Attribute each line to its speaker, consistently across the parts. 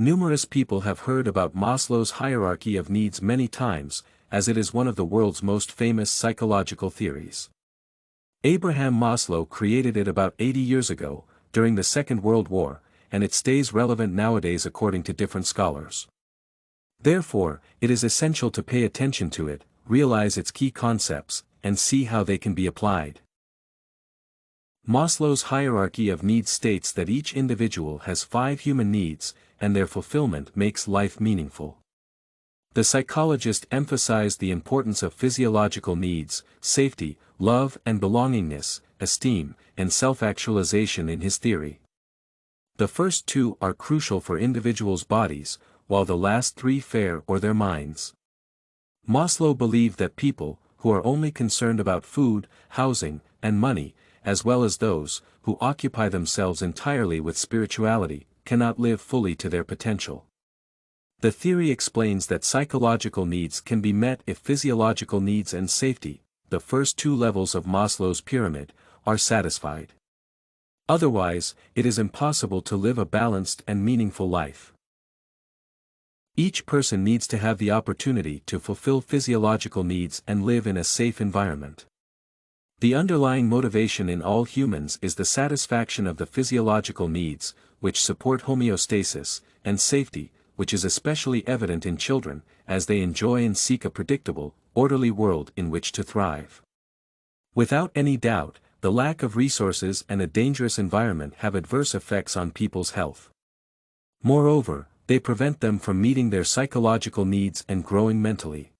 Speaker 1: Numerous people have heard about Maslow's hierarchy of needs many times, as it is one of the world's most famous psychological theories. Abraham Maslow created it about 80 years ago, during the Second World War, and it stays relevant nowadays according to different scholars. Therefore, it is essential to pay attention to it, realize its key concepts, and see how they can be applied. Maslow's hierarchy of needs states that each individual has 5 human needs, and their fulfillment makes life meaningful. The psychologist emphasized the importance of physiological needs, safety, love and belongingness, esteem, and self-actualization in his theory. The first 2 are crucial for individuals' bodies, while the last 3 fare or their minds. Maslow believed that people, who are only concerned about food, housing, and money, as well as those, who occupy themselves entirely with spirituality, cannot live fully to their potential. The theory explains that psychological needs can be met if physiological needs and safety, the first 2 levels of Maslow's pyramid, are satisfied. Otherwise, it is impossible to live a balanced and meaningful life. Each person needs to have the opportunity to fulfill physiological needs and live in a safe environment. The underlying motivation in all humans is the satisfaction of the physiological needs, which support homeostasis, and safety, which is especially evident in children, as they enjoy and seek a predictable, orderly world in which to thrive. Without any doubt, the lack of resources and a dangerous environment have adverse effects on people's health. Moreover, they prevent them from meeting their psychological needs and growing mentally.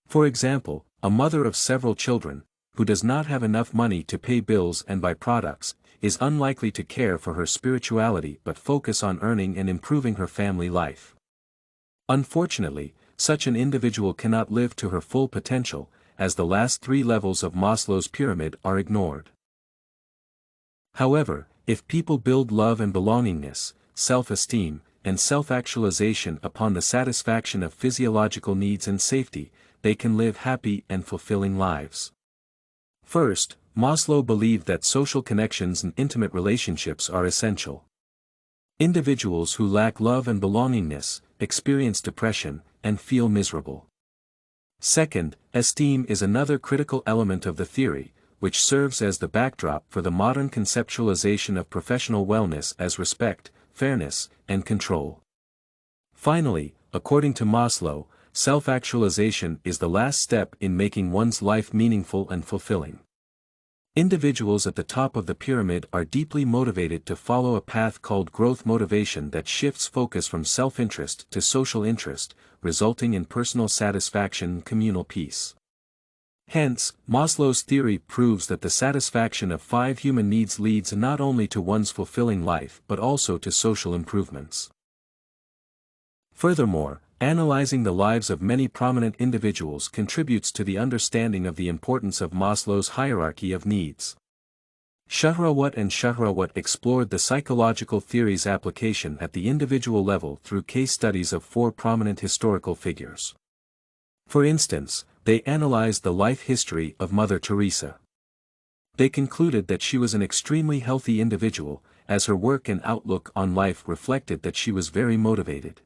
Speaker 1: For example, a mother of several children, who does not have enough money to pay bills and buy products, is unlikely to care for her spirituality but focus on earning and improving her family life. Unfortunately, such an individual cannot live to her full potential, as the last 3 levels of Maslow's pyramid are ignored. However, if people build love and belongingness, self-esteem, and self-actualization upon the satisfaction of physiological needs and safety, they can live happy and fulfilling lives. First, Maslow believed that social connections and intimate relationships are essential. Individuals who lack love and belongingness, experience depression, and feel miserable. Second, esteem is another critical element of the theory, which serves as the backdrop for the modern conceptualization of professional wellness as respect, fairness, and control. Finally, according to Maslow, self-actualization is the last step in making one's life meaningful and fulfilling. Individuals at the top of the pyramid are deeply motivated to follow a path called growth motivation that shifts focus from self-interest to social interest, resulting in personal satisfaction and communal peace. Hence, Maslow's theory proves that the satisfaction of 5 human needs leads not only to one's fulfilling life but also to social improvements. Furthermore, analyzing the lives of many prominent individuals contributes to the understanding of the importance of Maslow's hierarchy of needs. Shahrawat and Shahrawat explored the psychological theory's application at the individual level through case studies of 4 prominent historical figures. For instance, they analyzed the life history of Mother Teresa. They concluded that she was an extremely healthy individual, as her work and outlook on life reflected that she was very motivated.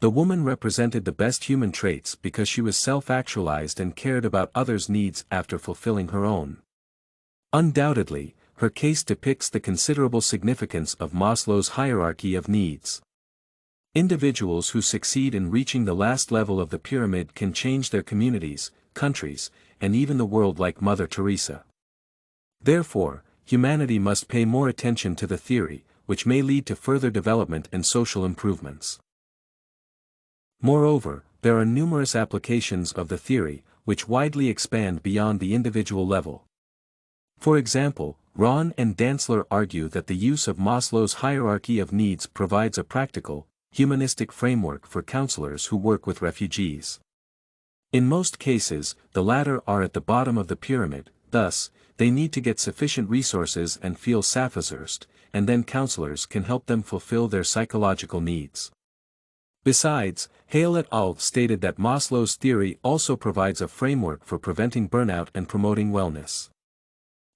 Speaker 1: The woman represented the best human traits because she was self-actualized and cared about others' needs after fulfilling her own. Undoubtedly, her case depicts the considerable significance of Maslow's hierarchy of needs. Individuals who succeed in reaching the last level of the pyramid can change their communities, countries, and even the world like Mother Teresa. Therefore, humanity must pay more attention to the theory, which may lead to further development and social improvements. Moreover, there are numerous applications of the theory, which widely expand beyond the individual level. For example, Lonn and Dantzler argue that the use of Maslow's hierarchy of needs provides a practical, humanistic framework for counselors who work with refugees. In most cases, the latter are at the bottom of the pyramid, thus, they need to get sufficient resources and feel self-assured, and then counselors can help them fulfill their psychological needs. Besides, Hale et al. Stated that Maslow's theory also provides a framework for preventing burnout and promoting wellness.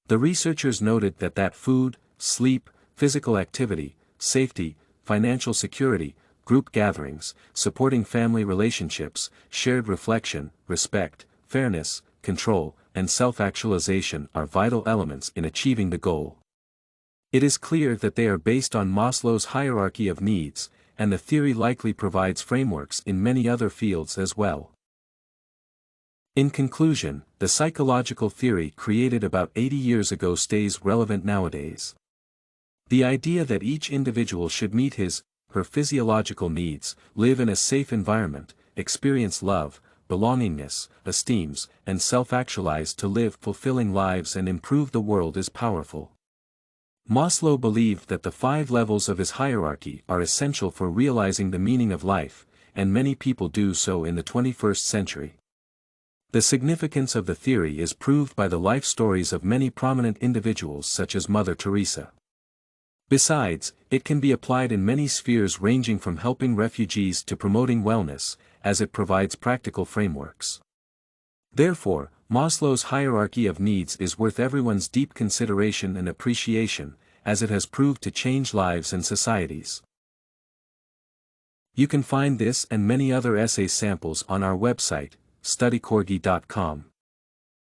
Speaker 1: The researchers noted that food, sleep, physical activity, safety, financial security, group gatherings, supporting family relationships, shared reflection, respect, fairness, control, and self-actualization are vital elements in achieving the goal. It is clear that they are based on Maslow's hierarchy of needs, and the theory likely provides frameworks in many other fields as well. In conclusion, the psychological theory created about 80 years ago stays relevant nowadays. The idea that each individual should meet her physiological needs, live in a safe environment, experience love, belongingness, esteems, and self-actualize to live fulfilling lives and improve the world is powerful. Maslow believed that the 5 levels of his hierarchy are essential for realizing the meaning of life, and many people do so in the 21st century. The significance of the theory is proved by the life stories of many prominent individuals such as Mother Teresa. Besides, it can be applied in many spheres ranging from helping refugees to promoting wellness, as it provides practical frameworks. Therefore, Maslow's hierarchy of needs is worth everyone's deep consideration and appreciation, as it has proved to change lives and societies. You can find this and many other essay samples on our website, studycorgi.com.